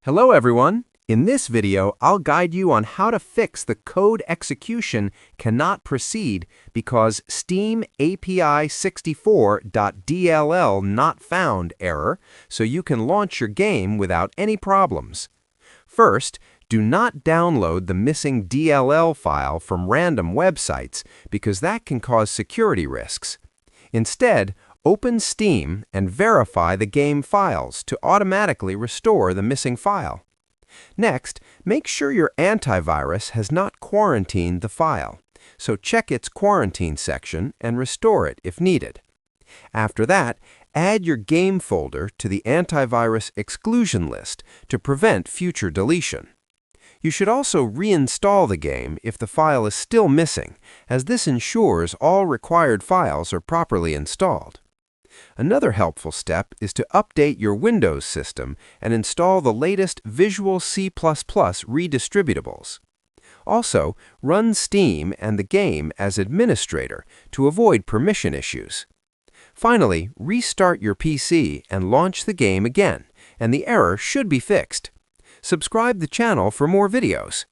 Hello everyone! In this video, I'll guide you on how to fix the code execution cannot proceed because Steam api64.dll not found error, so you can launch your game without any problems. First, do not download the missing DLL file from random websites because that can cause security risks. Instead, open Steam and verify the game files to automatically restore the missing file. Next, make sure your antivirus has not quarantined the file, so check its quarantine section and restore it if needed. After that, add your game folder to the antivirus exclusion list to prevent future deletion. You should also reinstall the game if the file is still missing, as this ensures all required files are properly installed. Another helpful step is to update your Windows system and install the latest Visual C++ redistributables. Also, run Steam and the game as administrator to avoid permission issues. Finally, restart your PC and launch the game again, and the error should be fixed. Subscribe the channel for more videos.